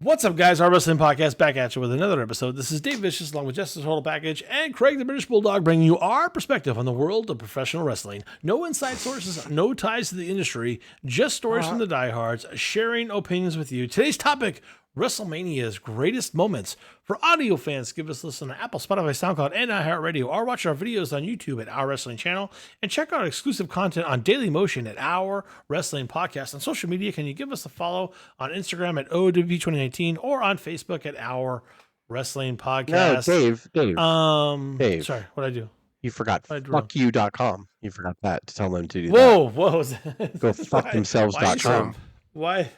What's up, guys? Our Wrestling Podcast back at you with another episode. This is Dave Vicious along with Justice Total Package and Craig the British Bulldog, bringing you our perspective on the world of professional wrestling. No inside sources, no ties to the industry, just stories from the diehards, sharing opinions with you. Today's topic, WrestleMania's greatest moments. For audio fans, give us a listen to Apple, Spotify, SoundCloud, and iHeartRadio, or watch our videos on YouTube at Our Wrestling Channel, and check out exclusive content on Daily Motion at Our Wrestling Podcast. On social media, can you give us a follow on Instagram at O.W.P 2019 or on Facebook at Our Wrestling Podcast? No, Dave. Sorry, what'd I do? You forgot fuckyou.com. You forgot that to tell them to do Whoa. Go fuck themselves.com. Why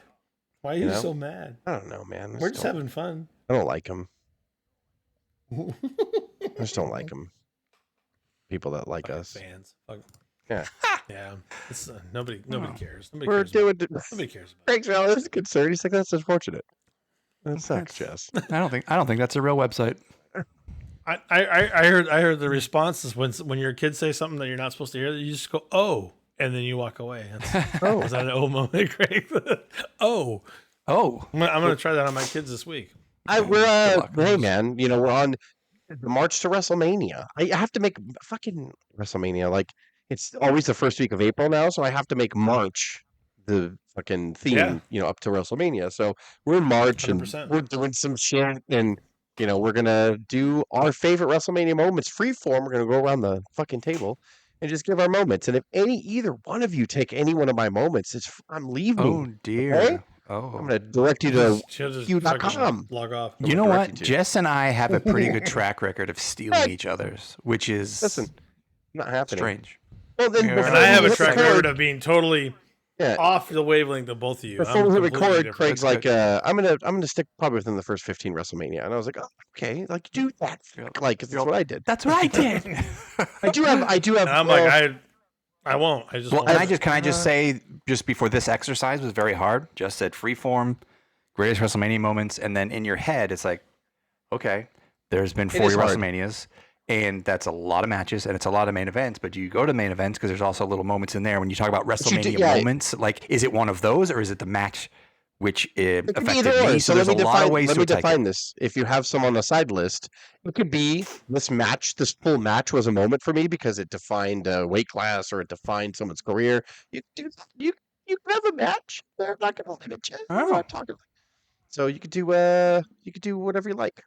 are you so mad? I don't know, man. We're just having fun. I don't like them. I just don't like them. People that like us. Fans. Yeah. Yeah. It's, nobody cares. Nobody We're cares doing Nobody cares about Craig's valid is concerned. He's like, that's unfortunate. That sucks, Jess. I don't think that's a real website. I heard the response is when your kids say something that you're not supposed to hear, you just go, oh, and then you walk away. Oh, is that an oh moment, Craig? Oh. I'm gonna try that on my kids this week. Hey man, we're on the march to WrestleMania. I have to make fucking WrestleMania. Like, it's always the first week of April now, so I have to make March the fucking theme, up to WrestleMania. So we're in March 100%. And we're doing some shit, and we're gonna do our favorite WrestleMania moments, freeform. We're gonna go around the fucking table and just give our moments. And if either one of you take any one of my moments, I'm leaving. Oh dear. Okay? Oh, I'm gonna direct you to you.com. Log off. You know what? Jess and I have a pretty good track record of stealing each other's, which is not happening. Strange. Well, then, and I have a track record of being totally off the wavelength of both of you. Before we record, Craig's like, I'm gonna stick probably within the first 15 WrestleMania, and I was like, oh, okay, like do that, like that's what I did. That's what I did. I do have. And I'm like, I won't. I just. Well, and can I just say, just before this exercise was very hard. Just said freeform, greatest WrestleMania moments, and then in your head, it's like, okay, there's been 40 WrestleManias, and that's a lot of matches, and it's a lot of main events. But do you go to main events because there's also little moments in there when you talk about WrestleMania moments? Like, is it one of those, or is it the match which affected me? So there's a lot of ways to attack it. Let me define this. If you have some on the side list, it could be this full match was a moment for me because it defined a weight class or it defined someone's career. You could have a match. They're not going to limit you. So you could do whatever you like.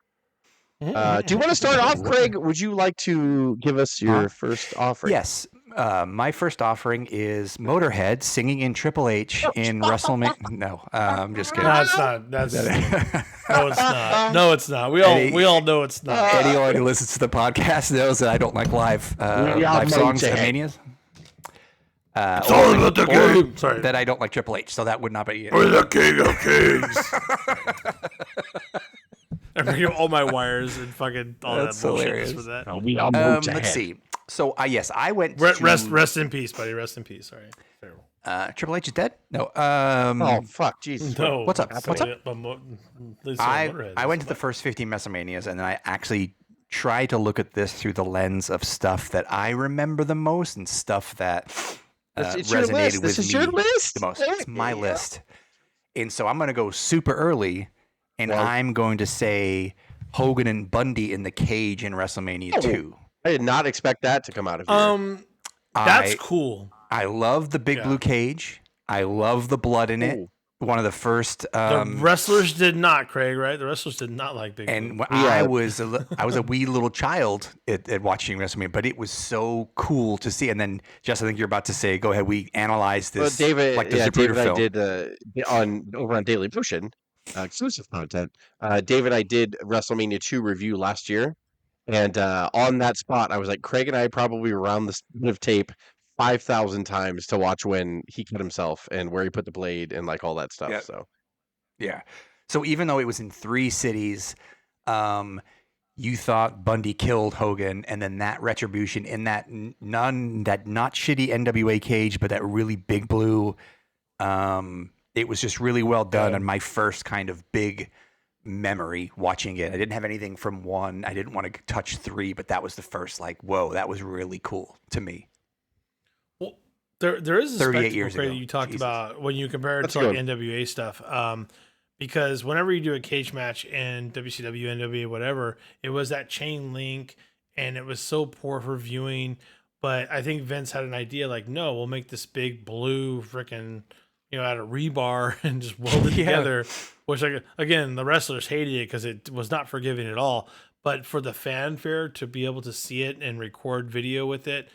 Do you want to start off, Craig? Would you like to give us your first offering? Yes. My first offering is Motorhead singing in Triple H in WrestleMania. No, I'm just kidding. No, it's not. No, it's not. No, it's not. We all know it's not. Anyone who listens to the podcast knows that I don't like live songs at Manias. It's all about the game. Sorry. That I don't like Triple H, so that would not be it. We're the king of kings. I bring all my wires and fucking all that bullshit for that. No, we all let's see. So, yes, I went rest in peace, buddy. Rest in peace. Sorry. Triple H is dead? No. Oh, fuck. Jesus. No. What's up? I went to the first 15 WrestleManias, and then I actually tried to look at this through the lens of stuff that I remember the most and stuff that resonated with me the most. It's my list. And so I'm going to go super early. And I'm going to say Hogan and Bundy in the cage in WrestleMania 2. I did not expect that to come out of here. That's cool. I love the big blue cage. I love the blood in it. One of the first. The wrestlers did not, Craig. Right? The wrestlers did not like big. And blue. I was a wee little child at watching WrestleMania, but it was so cool to see. And then, Jess, I think you're about to say, go ahead. We analyzed this. Well, David, like the Zapruder film. I did over on Daily Motion. Exclusive content. David, I did WrestleMania 2 review last year, and on that spot, I was like, Craig and I probably around this bit of tape 5,000 times to watch when he cut himself and where he put the blade and like all that stuff. Yeah. So even though it was in 3 cities, you thought Bundy killed Hogan, and then that retribution in that not shitty NWA cage, but that really big blue. It was just really well done, and my first kind of big memory watching it. I didn't have anything from 1. I didn't want to touch 3, but that was the first, like, whoa, that was really cool to me. Well, there is a 38 spectacle years ago. you talked about when you compare it to like NWA stuff, because whenever you do a cage match in WCW, NWA, whatever, it was that chain link, and it was so poor for viewing. But I think Vince had an idea like, no, we'll make this big blue freaking, out of rebar and just weld it together. Which, like, again, the wrestlers hated it because it was not forgiving at all. But for the fanfare to be able to see it and record video with it,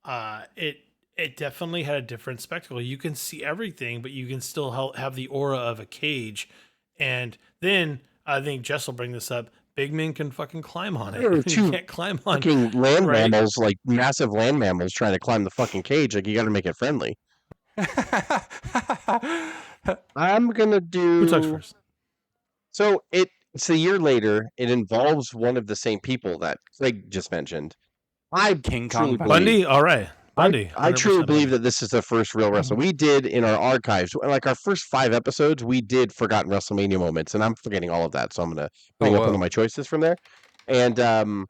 it definitely had a different spectacle. You can see everything, but you can still have the aura of a cage. And then I think Jess will bring this up. Big men can fucking climb on it. You can't climb on fucking land mammals, like massive land mammals, trying to climb the fucking cage. Like, you got to make it friendly. I'm gonna do. Who talks first? So it's a year later. It involves one of the same people that Craig just mentioned. King Kong Bundy. All right. Bundy. I truly believe that this is the first real wrestling. We did in our archives, like our first 5 episodes, we did forgotten WrestleMania moments, and I'm forgetting all of that. So I'm going to bring up one of my choices from there. And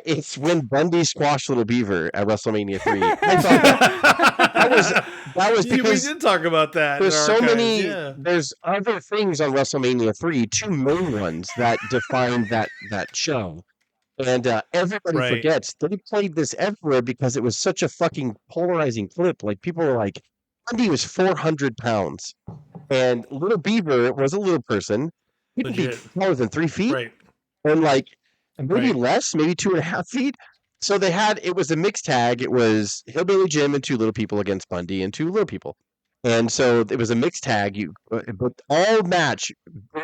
it's when Bundy squashed Little Beaver at WrestleMania 3. I thought that was because we did talk about that. There's so many. Yeah. There's other things on WrestleMania 3, 2 main ones that defined that show. And everybody forgets they played this everywhere because it was such a fucking polarizing clip. Like, people were like, Bundy was 400 pounds, and Little Beaver was a little person. He could be taller than 3 feet, and like maybe less, maybe 2.5 feet. So it was a mixed tag. It was Hillbilly Jim and 2 little people against Bundy and 2 little people. And so it was a mixed tag. But all match,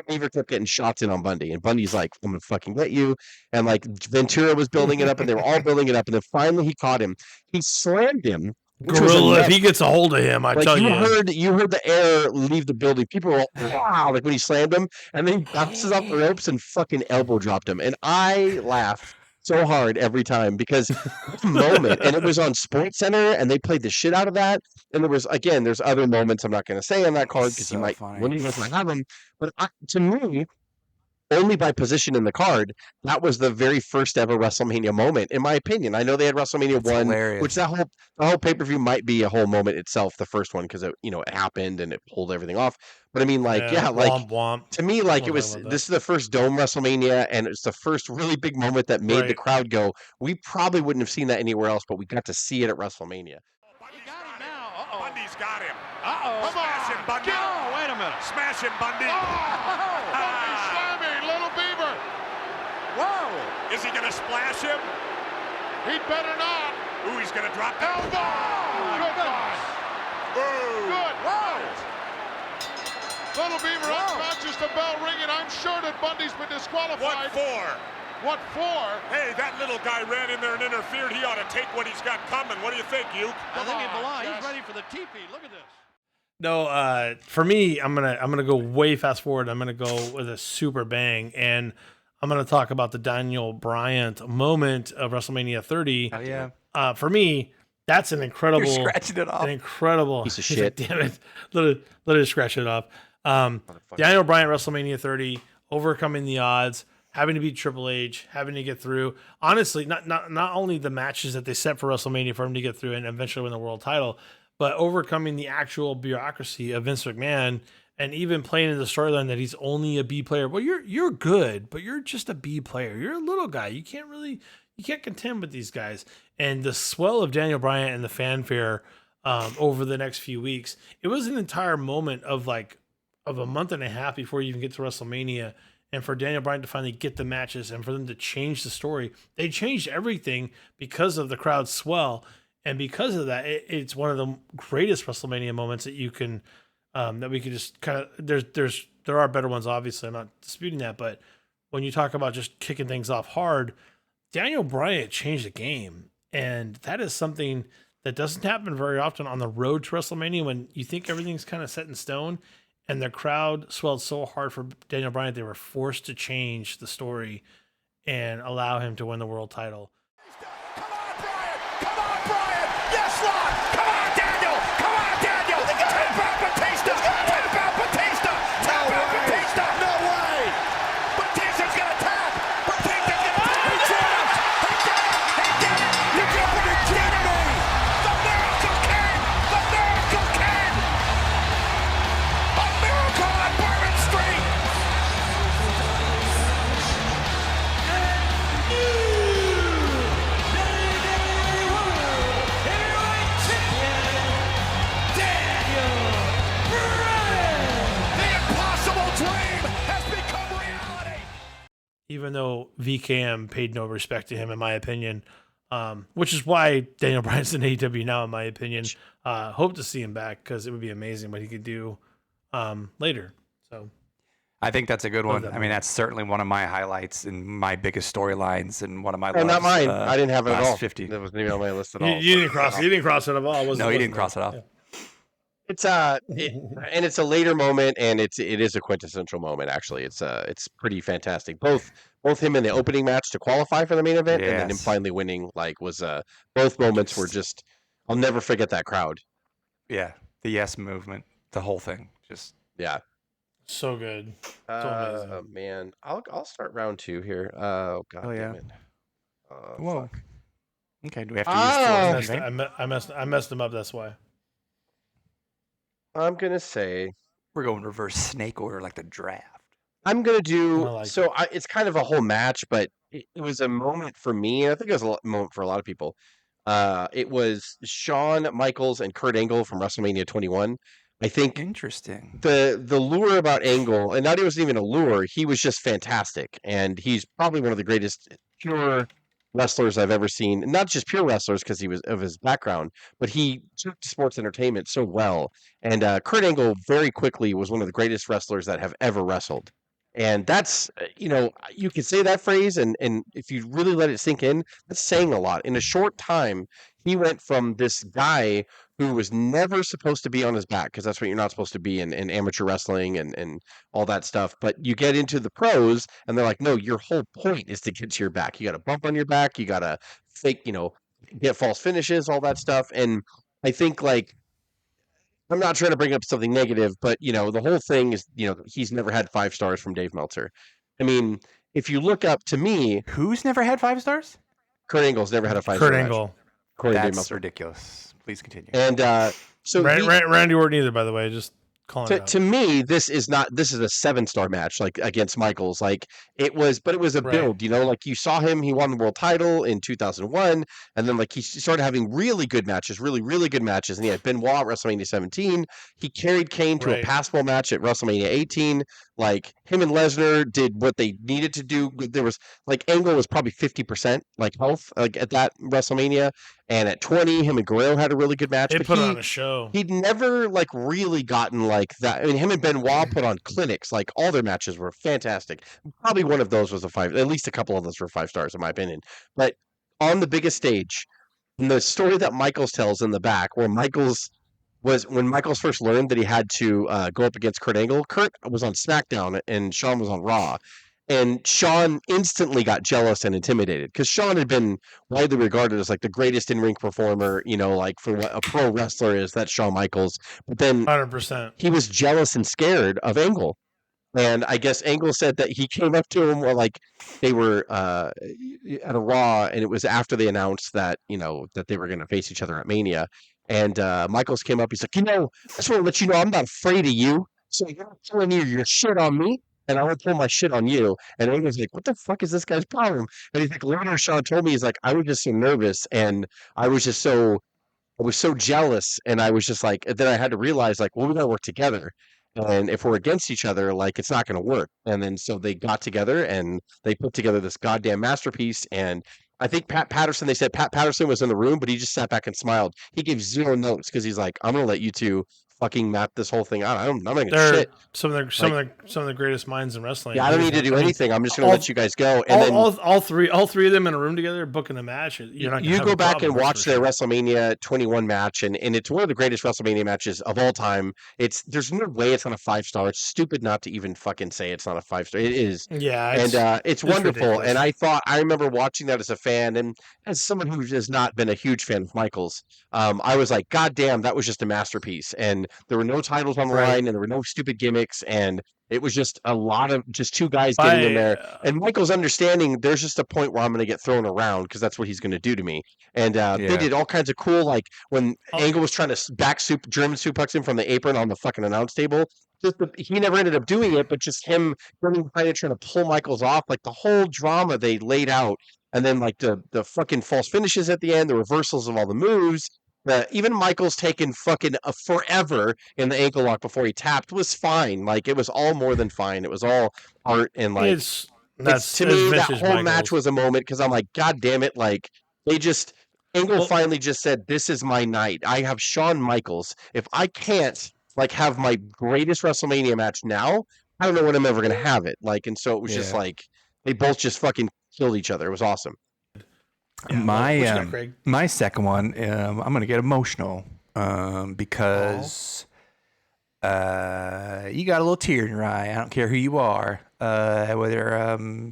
Beaver kept getting shots in on Bundy. And Bundy's like, I'm going to fucking get you. And like Ventura was building it up, and they were all building it up. And then finally he caught him. He slammed him. Gorilla, if he gets a hold of him, I tell you. You heard the air leave the building. People were all, wow, like when he slammed him. And then he bounces off the ropes and fucking elbow dropped him. And I laughed so hard every time because that moment, and it was on Sports Center, and they played the shit out of that. And there's other moments I'm not going to say on that card because you might, one of you guys might have them. But to me, only by position in the card, that was the very first ever WrestleMania moment, in my opinion. I know they had WrestleMania 1, hilarious. Which the whole pay-per-view might be a whole moment itself, the first one, because it happened and it pulled everything off. But I mean, womp, womp. To me, like, this is the first Dome WrestleMania, and it's the first really big moment that made the crowd go, we probably wouldn't have seen that anywhere else, but we got to see it at WrestleMania. Bundy's got him now. Bundy's got him. Uh-oh. Smash him, Bundy. Oh, wait a minute. Smash him, Bundy. Bundy slamming Little Beaver. Whoa. Is he going to splash him? He'd better not. Ooh, he's going to drop the elbow. Good God. Ooh. Good. Whoa. Little Beaver unconscious, the bell ringing. I'm sure that Bundy's been disqualified. What for? What for? Hey, that little guy ran in there and interfered. He ought to take what he's got coming. What do you think, Uke? I think he belongs. He's ready for the teepee. Look at this. No, for me, I'm gonna go way fast forward. I'm gonna go with a super bang, and I'm gonna talk about the Daniel Bryant moment of WrestleMania 30. Oh yeah. For me, that's an incredible. You're scratching it off. An incredible piece of shit. Damn it! Literally scratch it off. Daniel Bryant, WrestleMania 30, overcoming the odds, having to beat Triple H, having to get through. Honestly, not only the matches that they set for WrestleMania for him to get through and eventually win the world title, but overcoming the actual bureaucracy of Vince McMahon, and even playing in the storyline that he's only a B player. Well, you're good, but you're just a B player. You're a little guy. You can't contend with these guys. And the swell of Daniel Bryant and the fanfare over the next few weeks, it was an entire moment of a month and a half before you even get to WrestleMania. And for Daniel Bryan to finally get the matches and for them to change the story, they changed everything because of the crowd swell. And because of that, it's one of the greatest WrestleMania moments that you can, that we could just kind of, there are better ones, obviously, I'm not disputing that. But when you talk about just kicking things off hard, Daniel Bryan changed the game. And that is something that doesn't happen very often on the road to WrestleMania, when you think everything's kind of set in stone. And the crowd swelled so hard for Daniel Bryan, they were forced to change the story and allow him to win the world title. Come on, Bryan! Come on, Bryan! Yes, Lord! Come on, Daniel! Come on, Daniel! Tap out Batista! Tap out Batista! Tap out Batista! No way! Batista's gonna tap! Batista's gonna tap! He did it! He did it! You gotta be kidding me! The Miracle King! The Miracle King! A miracle on Bourbon Street! even though VKM paid no respect to him, in my opinion, which is why Daniel Bryan's in AEW now, in my opinion. Hope to see him back because it would be amazing what he could do later. So I think that's a good one. that I mean, that's certainly one of my highlights and my biggest storylines and one of my loves. Not mine. I didn't have it at all. 50. That wasn't even on my list at all. You didn't cross. You didn't cross it at all. No, he didn't cross it off. Yeah. It's and it's a later moment, and it is a quintessential moment. Actually, it's pretty fantastic. Both him in the opening match to qualify for the main event, and then him Yes. finally winning. Was both moments were just. I'll never forget that crowd. Yeah, the yes movement, the whole thing, just Yeah. So good. So amazing. Man, I'll start round 2 here. Oh god, Oh, yeah. damn it. whoa. Fuck. Okay, do we have to Oh. use four? I messed him up. That's why. I'm gonna say We're going reverse snake order like the draft. I'm gonna do I like it's kind of a whole match, but it was a moment for me, and I think it was a moment for a lot of people. It was Shawn Michaels and Kurt Angle from WrestleMania 21. I think Interesting. the lure about Angle, and not he wasn't even a lure, he was just fantastic, and he's probably one of the greatest pure wrestlers I've ever seen. Not just pure wrestlers because he was of his background, but he took sports entertainment so well. And Kurt Angle very quickly was one of the greatest wrestlers that have ever wrestled. And that's you could say that phrase, and if you really let it sink in, that's saying a lot. In a short time, he went from this guy who was never supposed to be on his back, because that's what you're not supposed to be in amateur wrestling and all that stuff. But you get into the pros, and they're like, no, your whole point is to get to your back. You got to bump on your back. You got to fake, get false finishes, all that stuff. And I think I'm not trying to bring up something negative, but the whole thing is, he's never had 5 stars from Dave Meltzer. I mean, if you look up to me, Who's never had 5 stars? Kurt Angle's never had a 5 Kurt star Angle. match. According to Dave That's Meltzer. ridiculous. Please continue. And so Randy Orton either, by the way. Just calling it out. to me, this is a 7-star match, against Michaels. But it was a build, you saw him, he won the world title in 2001, and then he started having really good matches, really, really good matches. And he had Benoit at WrestleMania 17. He carried Kane to a passable match at WrestleMania 18. Him and Lesnar did what they needed to do. There was Angle was probably 50% health at that WrestleMania, and at 20, him and Guerrero had a really good match. They but put on a show. He'd never really gotten that. I mean, him and Benoit put on clinics. All their matches were fantastic. Probably one of those was a 5. At least a couple of those were 5 stars in my opinion. But on the biggest stage, in the story that Michaels tells in the back, when Michaels first learned that he had to go up against Kurt Angle, Kurt was on SmackDown and Shawn was on Raw. And Shawn instantly got jealous and intimidated because Shawn had been widely regarded as the greatest in-ring performer, for what a pro wrestler is. That's Shawn Michaels. But then 100%. he was jealous and scared of Angle. And I guess Angle said that he came up to him while they were at a Raw, and it was after they announced that that they were going to face each other at Mania. And Michaels came up. He's like, I just want to let you know I'm not afraid of you. So you're not pulling your shit on me, and I won't pull my shit on you. And Angle's like, what the fuck is this guy's problem? And he's like, later Shawn told me, he's like, I was just so nervous, and I was so jealous, and I was just then I had to realize well, we gotta work together. And if we're against each other, it's not going to work. And then so they got together and they put together this goddamn masterpiece. And I think they said Pat Patterson was in the room, but he just sat back and smiled. He gave 0 notes because he's like, I'm going to let you two fucking map this whole thing out. I'm not going to shit. Some of the greatest minds in wrestling. Yeah, I don't need to do anything. I'm just going to let you guys go. And all three of them in a room together booking a match. You're not you go back and watch their WrestleMania 21 match, and it's one of the greatest WrestleMania matches of all time. There's no way it's not a 5 star. It's stupid not to even fucking say it's not a 5 star. It is. Yeah, it's wonderful. Ridiculous. And I remember watching that as a fan, and as someone who has not been a huge fan of Michaels, I was like, God damn, that was just a masterpiece. And there were no titles on the line, and there were no stupid gimmicks, and it was just a lot of just 2 guys getting in there. And Michael's understanding there's just a point where I'm going to get thrown around because that's what he's going to do to me. And they did all kinds of cool, when Angle was trying to German suplex him from the apron on the fucking announce table. He never ended up doing it, but just him running behind it, trying to pull Michaels off, the whole drama they laid out. And then the fucking false finishes at the end, the reversals of all the moves. Even Michaels taking fucking forever in the ankle lock before he tapped was fine. It was all more than fine. It was all art and to me, that whole match was a moment because I'm like, God damn it! Like Angle finally just said, "This is my night. I have Shawn Michaels. If I can't have my greatest WrestleMania match now, I don't know when I'm ever gonna have it." And so it was just like they both just fucking killed each other. It was awesome. Yeah, what you got, Craig? My second one, I'm gonna get emotional because you got a little tear in your eye. I don't care who you are, whether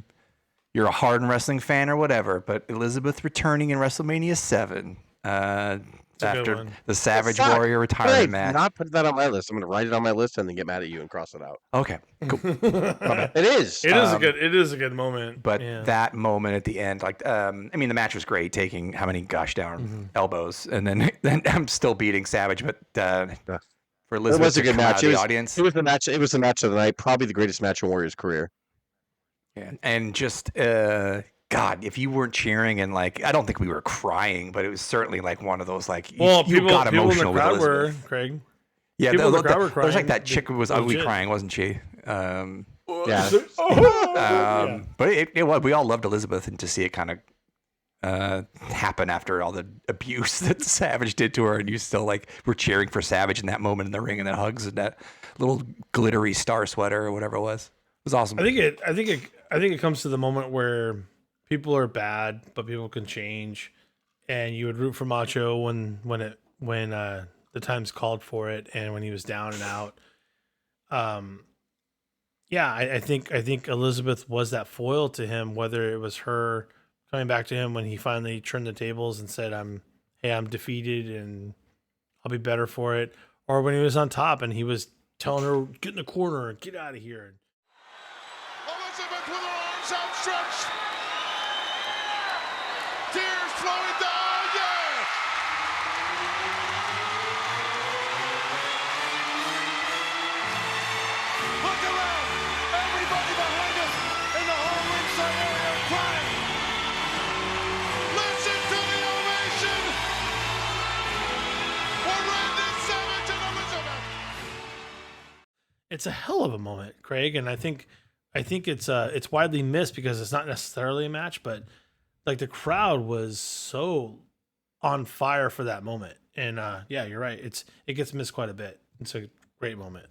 you're a hardened wrestling fan or whatever, but Elizabeth returning in WrestleMania 7 after the Savage Warrior retirement match. Not put that on my list. I'm going to write it on my list and then get mad at you and cross it out. Okay, cool. It is. It is a good moment. But that moment at the end, the match was great, taking how many gosh down elbows, and then I'm still beating Savage, but for Elizabeth, it was a good match. The audience. It was the match. It was the match of the night. Probably the greatest match in Warrior's career. Yeah, and just God, if you weren't cheering and I don't think we were crying, but it was certainly one of those you got emotional with Elizabeth. Were, Craig. Yeah, people in the crowd were crying. There's that chick who was ugly crying, wasn't she? Yeah. But we all loved Elizabeth, and to see it kind of happen after all the abuse that Savage did to her, and you still were cheering for Savage in that moment in the ring and that hugs and that little glittery star sweater or whatever it was. It was awesome. I think it comes to the moment where people are bad, but people can change, and you would root for Macho when the times called for it, and when he was down and out. I think Elizabeth was that foil to him, whether it was her coming back to him when he finally turned the tables and said, I'm defeated and I'll be better for it, or when he was on top and he was telling her, get in the corner and get out of here. Elizabeth with her arms outstretched. Tears flowing down, yes! Look around. Everybody behind us in the whole ringside area crying. Listen to the ovation for Randy Savage and Elizabeth. It's a hell of a moment, Craig, and I think it's widely missed because it's not necessarily a match, but the crowd was so on fire for that moment. And you're right. It gets missed quite a bit. It's a great moment.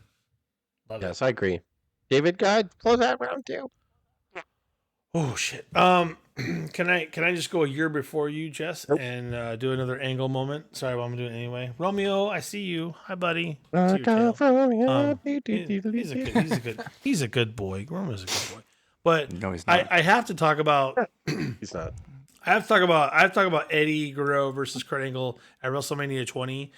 Love it. Yes, I agree. David, go ahead, close that round too. Oh shit. Can I just go a year before you, Jess, and do another Angle moment? Sorry, but I'm gonna do it anyway. Romeo, I see you. Hi, buddy. He's a good boy. Romeo's a good boy. But no, he's not. I have to talk about. He's not. I have to talk about Eddie Guerrero versus Kurt Angle at WrestleMania 20.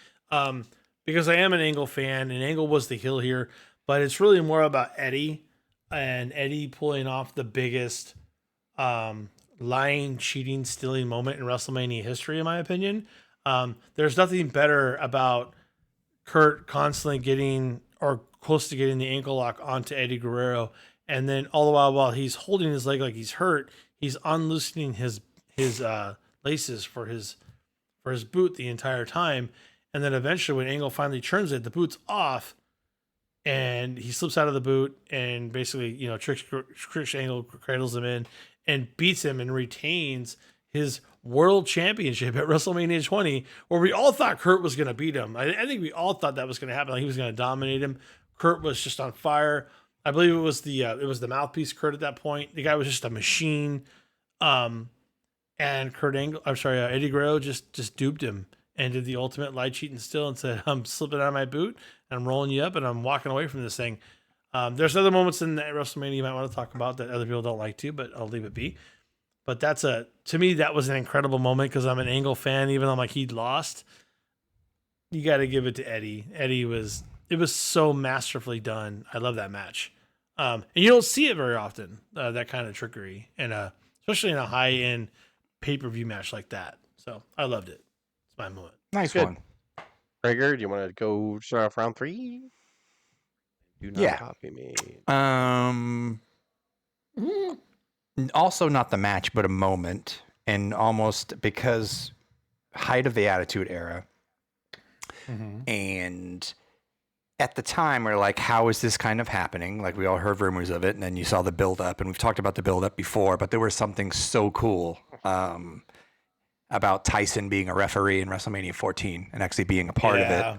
Because I am an Angle fan, and Angle was the heel here, but it's really more about Eddie and Eddie pulling off the biggest lying, cheating, stealing moment in WrestleMania history, in my opinion. There's nothing better about Kurt constantly getting or close to getting the ankle lock onto Eddie Guerrero, and then all the while he's holding his leg like he's hurt, he's unloosening his laces for his boot the entire time. And then eventually when Angle finally turns it, the boot's off and he slips out of the boot and basically, tricks Angle, cradles him in and beats him and retains his world championship at WrestleMania 20, where we all thought Kurt was going to beat him. I think we all thought that was going to happen. Like he was going to dominate him. Kurt was just on fire. I believe it was the mouthpiece Kurt at that point. The guy was just a machine. And Eddie Guerrero just duped him and did the ultimate lie, cheat, and steal and said, I'm slipping out of my boot and I'm rolling you up and I'm walking away from this thing. There's other moments in WrestleMania you might want to talk about that other people don't like to, but I'll leave it be. But to me, that was an incredible moment because I'm an Angle fan, even though I'm like, he'd lost. You got to give it to Eddie. It was so masterfully done. I love that match. And you don't see it very often, that kind of trickery, and especially in a high-end pay-per-view match like that. So I loved it. It's my moment. Nice Good. one. Gregor, do you want to go start off round 3? Do not copy me. Also not the match, but a moment, and almost because height of the Attitude Era, and at the time, we're like, how is this kind of happening? Like, we all heard rumors of it, and then you saw the build-up, and we've talked about the build-up before, but there was something so cool about Tyson being a referee in WrestleMania 14 and actually being a part of it.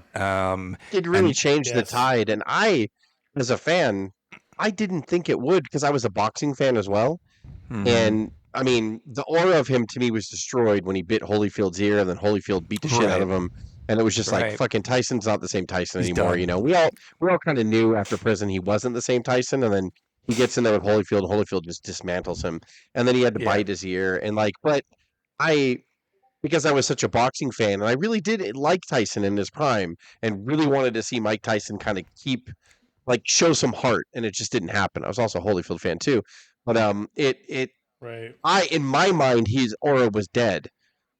It really changed the tide, and I, as a fan, I didn't think it would because I was a boxing fan as well. And I mean, the aura of him to me was destroyed when he bit Holyfield's ear, and then Holyfield beat the shit out of him. And it was just like, fucking Tyson's not the same Tyson anymore. Done. You know, we all kind of knew after prison he wasn't the same Tyson, and then he gets in there with Holyfield. Holyfield just dismantles him, and then he had to bite his ear. And like, but because I was such a boxing fan, and I really did like Tyson in his prime, and really wanted to see Mike Tyson kind of show some heart, and it just didn't happen. I was also a Holyfield fan too, but in my mind, his aura was dead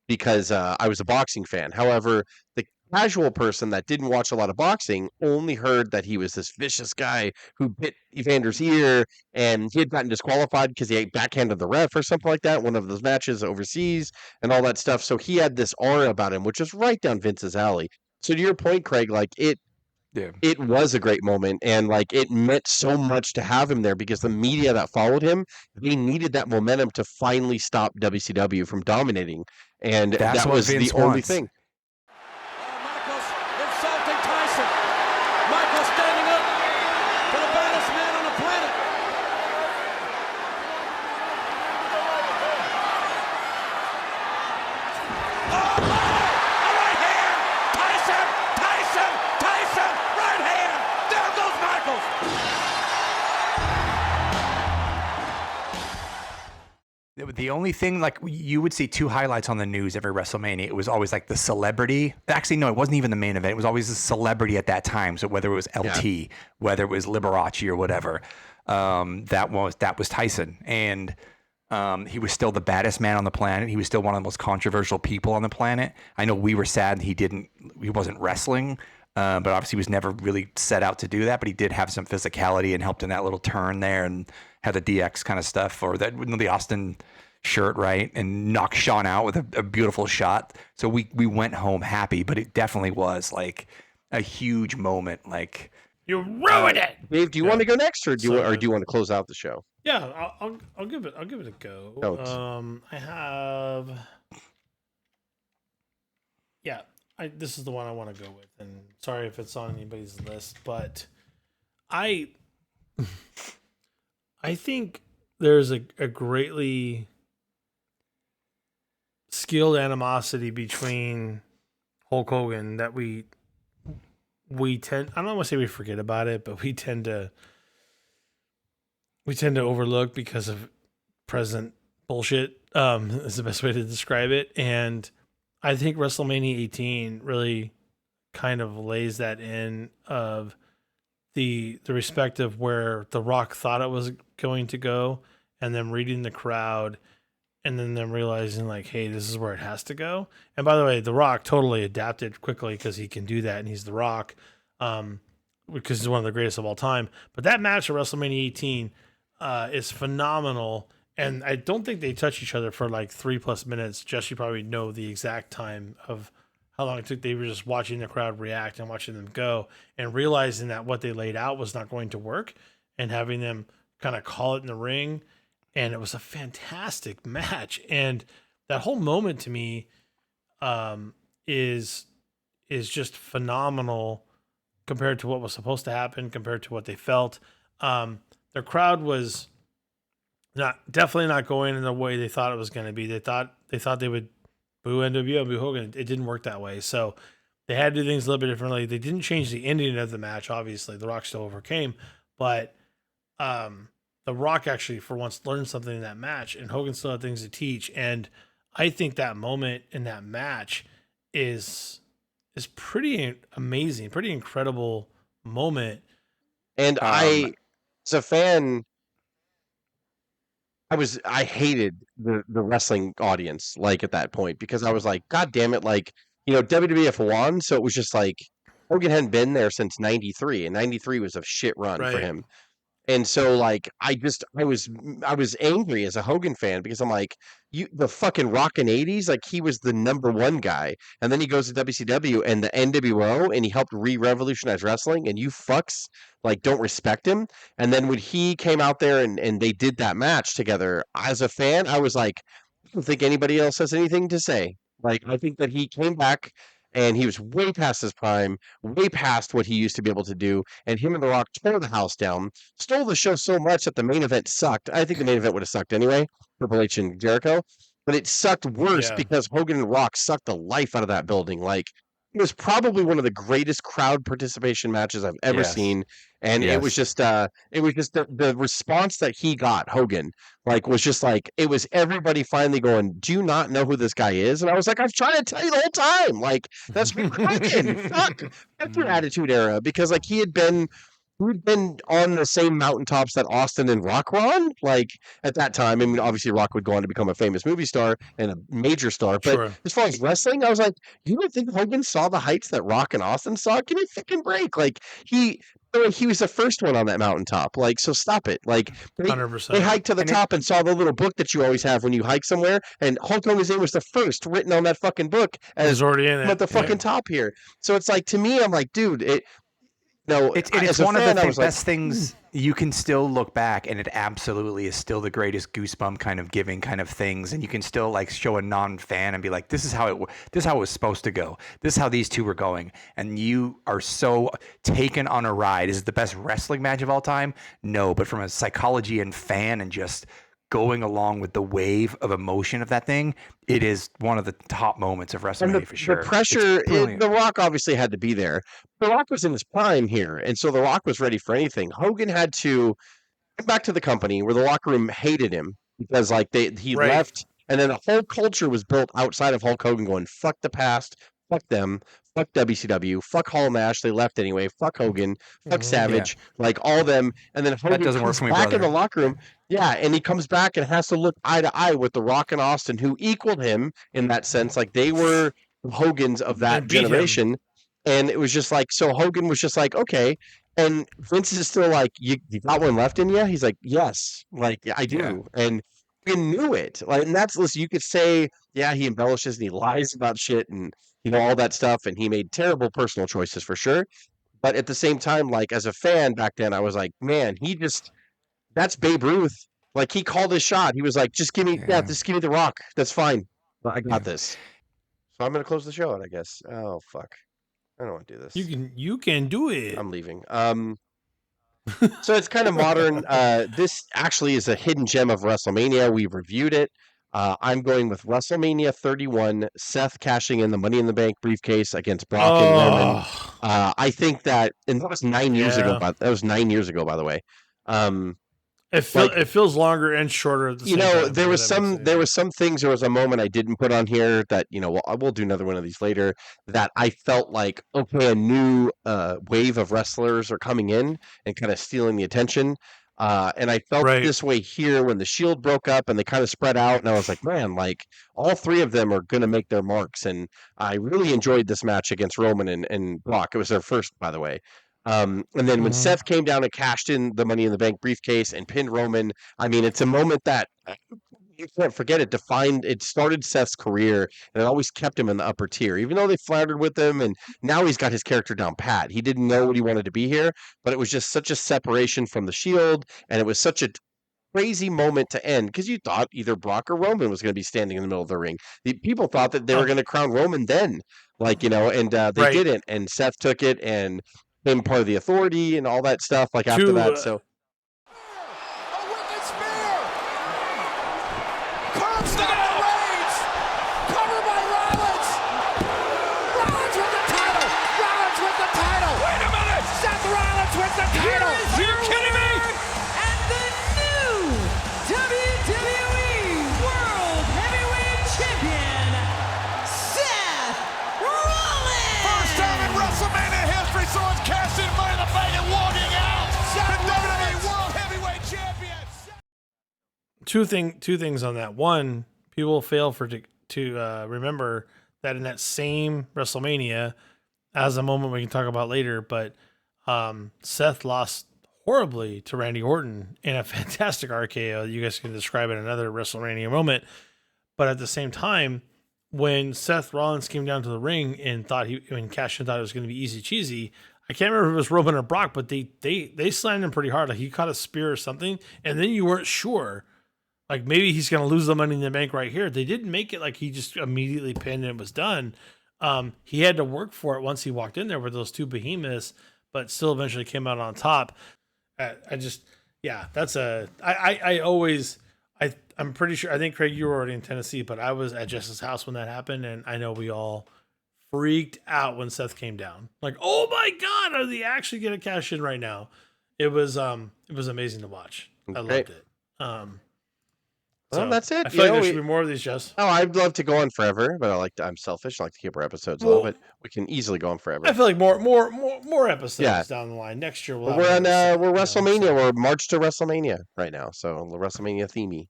because I was a boxing fan. However, the casual person that didn't watch a lot of boxing only heard that he was this vicious guy who bit Evander's ear, and he had gotten disqualified because he backhanded the ref or something like that, one of those matches overseas and all that stuff. So he had this aura about him, which is right down Vince's alley. So to your point, Craig, like it was a great moment, and like it meant so much to have him there because the media that followed him, they needed that momentum to finally stop WCW from dominating, and that was the only thing. Michaels insulting Tyson. Michaels standing up for the baddest man on the planet. The only thing, like, you would see two highlights on the news every WrestleMania. It was always like the celebrity. Actually, no, it wasn't even the main event. It was always a celebrity at that time. So whether it was LT, whether it was Liberace or whatever, that was Tyson. And he was still the baddest man on the planet. He was still one of the most controversial people on the planet. I know we were sad he wasn't wrestling, but obviously he was never really set out to do that. But he did have some physicality and helped in that little turn there and had the DX kind of stuff, or the Austin shirt, right, and knocked Shawn out with a beautiful shot. So we went home happy, but it definitely was like a huge moment. Like, you ruined it. Dave, do you want to go next, or do you want to close out the show? Yeah, I'll give it a go. I have. Yeah, this is the one I want to go with, and sorry if it's on anybody's list, but I think there's a greatly skilled animosity between Hulk Hogan that we tend, I don't want to say we forget about it, but we tend to overlook because of present bullshit, is the best way to describe it. And I think WrestleMania 18 really kind of lays that in of the respect of where The Rock thought it was going to go, and then reading the crowd, and then them realizing like, hey, this is where it has to go. And by the way, The Rock totally adapted quickly because he can do that, and he's The Rock, because he's one of the greatest of all time. But that match at WrestleMania 18 is phenomenal, and I don't think they touch each other for like 3+ minutes. Jess, you probably know the exact time of how long it took. They were just watching the crowd react and watching them go and realizing that what they laid out was not going to work and having them kind of call it in the ring. And it was a fantastic match. And that whole moment to me is just phenomenal compared to what was supposed to happen, compared to what they felt. Their crowd was definitely not going in the way they thought it was going to be. They thought they would boo NWO and boo Hogan. It didn't work that way. So they had to do things a little bit differently. They didn't change the ending of the match. Obviously, The Rock still overcame, but The Rock actually, for once, learned something in that match, and Hogan still had things to teach. And I think that moment in that match is pretty amazing, pretty incredible moment. And I, as a fan, I hated the wrestling audience, like, at that point, because I was like, God damn it, like, WWF won, so it was just like Hogan hadn't been there since '93, and '93 was a shit run for him. And so like I was angry as a Hogan fan because I'm like, the fucking rockin' 80s, like he was the number one guy. And then he goes to WCW and the NWO and he helped re-revolutionize wrestling and you fucks like don't respect him. And then when he came out there and they did that match together, as a fan, I was like, I don't think anybody else has anything to say. Like I think that he came back and he was way past his prime, way past what he used to be able to do. And him and The Rock tore the house down, stole the show so much that the main event sucked. I think the main event would have sucked anyway, Triple H and Jericho, but it sucked worse Yeah. because Hogan and Rock sucked the life out of that building. Like it was probably one of the greatest crowd participation matches I've ever Yes. seen. And it was Yes. just the response that he got, Hogan, like was just like it was everybody finally going, "Do you not know who this guy is?" And I was like, "I've tried to tell you the whole time." Like that's Hogan. Fuck your Attitude Era because like we'd been on the same mountaintops that Austin and Rock were on. Like at that time, I mean, obviously Rock would go on to become a famous movie star and a major star. But Sure. as far as wrestling, I was like, you don't think Hogan saw the heights that Rock and Austin saw? Give me a fucking break. Like he was the first one on that mountaintop. Like, so stop it. Like they 100%. hiked to the And top and saw the little book that you always have when you hike somewhere. And Hulk Hogan's name was the first written on that fucking book He's as already in I'm at it. the fucking top here. So it's like to me, I'm like, dude, It's as a one fan, of I the was like, best things you can still look back, and it absolutely is still the greatest goosebump kind of giving kind of things. And you can still like show a non-fan and be like, this is how it was supposed to go. This is how these two were going. And you are so taken on a ride. Is it the best wrestling match of all time? No, but from a psychology and fan and just going along with the wave of emotion of that thing, it is one of the top moments of and WrestleMania for sure. the pressure, It's brilliant. The Rock obviously had to be there. The Rock was in his prime here, and so The Rock was ready for anything. Hogan had to come back to the company where the locker room hated him because like he Right. left, and then a whole culture was built outside of Hulk Hogan going, fuck the past, fuck them, fuck WCW, fuck Hall and Nash, they left anyway, fuck Hogan, fuck Savage, like all them, and then Hogan doesn't work comes for me, back in brother. the locker room, and he comes back and has to look eye to eye with The Rock and Austin, who equaled him in that sense, like they were Hogans of that And beat him. generation, and it was just like, so Hogan was just like, okay. And Vince is still like, you got one left in you? He's like, yes, like I do. Yeah. And we knew it. Like, and that's, listen, you could say, yeah, he embellishes and he lies about shit and, all that stuff. And he made terrible personal choices for sure. But at the same time, like as a fan back then, I was like, man, that's Babe Ruth. Like he called his shot. He was like, just give me the Rock. That's fine. I got this. So I'm going to close the show out, I guess. Oh, fuck. I don't want to do this. You can do it. I'm leaving. So it's kind of modern. This actually is a hidden gem of WrestleMania. We've reviewed it. I'm going with WrestleMania 31, Seth cashing in the Money in the Bank briefcase against Brock and Roman. I think that, and that was 9 years ago. Yeah. That was 9 years ago, by the way. It feels longer and shorter at the same time. There was some things. There was a moment I didn't put on here that we'll do another one of these later. That I felt like, okay, a new wave of wrestlers are coming in and kind of stealing the attention. And I felt this way here when the Shield broke up and they kind of spread out, and I was like, man, like all three of them are going to make their marks. And I really enjoyed this match against Roman and Brock. It was their first, by the way. And then when Seth came down and cashed in the Money in the Bank briefcase and pinned Roman, I mean, it's a moment that you can't forget. It started Seth's career, and it always kept him in the upper tier, even though they floundered with him. And now he's got his character down pat. He didn't know what he wanted to be here, but it was just such a separation from the Shield, and it was such a crazy moment to end because you thought either Brock or Roman was going to be standing in the middle of the ring. People thought that they were going to crown Roman then, and they didn't. And Seth took it and became part of the Authority and all that stuff. Like after that, so. A wicked spear! Curb stop Reigns! Cover by Rollins! Rollins with the title! Rollins with the title! Wait a minute! Seth Rollins with the title! Are you kidding me? And the new WWE World Heavyweight Champion, Seth Rollins! First time in WrestleMania history, someone's cashed in Money in the Bank and walking out! The WWE World Heavyweight Champion! Two things on that. One, people fail to remember that in that same WrestleMania, as a moment we can talk about later, but Seth lost horribly to Randy Orton in a fantastic RKO. You guys can describe it in another WrestleMania moment. But at the same time, when Seth Rollins came down to the ring and when Cashin thought it was going to be easy cheesy, I can't remember if it was Roman or Brock, but they slammed him pretty hard. Like he caught a spear or something, and then you weren't sure. Like maybe he's going to lose the Money in the Bank right here. They didn't make it like he just immediately pinned and it was done. He had to work for it once he walked in there with those two behemoths, but still eventually came out on top. I'm pretty sure, I think Craig, you were already in Tennessee, but I was at Jess's house when that happened. And I know we all freaked out when Seth came down. Like, oh my God, are they actually going to cash in right now? It was amazing to watch. I loved it. Well, that's it. I feel like there should be more of these, Jess. Oh, I'd love to go on forever, but I'm selfish. I like to keep our episodes long, but we can easily go on forever. I feel like more episodes down the line. Next year we're WrestleMania. We're March to WrestleMania right now, so the WrestleMania themey.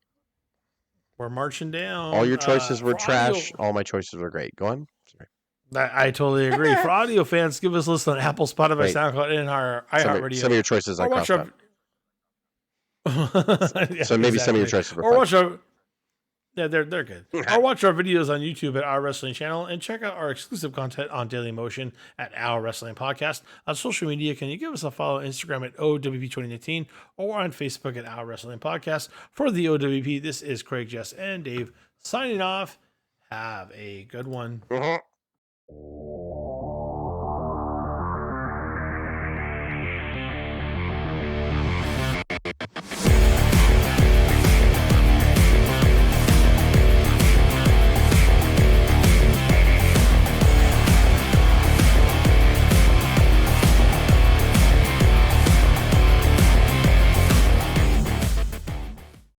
We're marching down. All your choices were trash. All my choices were great. Go on. Sorry. I totally agree. For audio fans, give us a listen on Apple, Spotify, SoundCloud, and our iHeartRadio. Some of your choices I crossed out. So maybe some of your choices were watch our. Yeah, they're good. Or watch our videos on YouTube at Our Wrestling Channel and check out our exclusive content on Daily Motion at Our Wrestling Podcast. On social media, can you give us a follow on Instagram at O.W.P 2019 or on Facebook at Our Wrestling Podcast? For the O.W.P, this is Craig, Jess, and Dave signing off. Have a good one.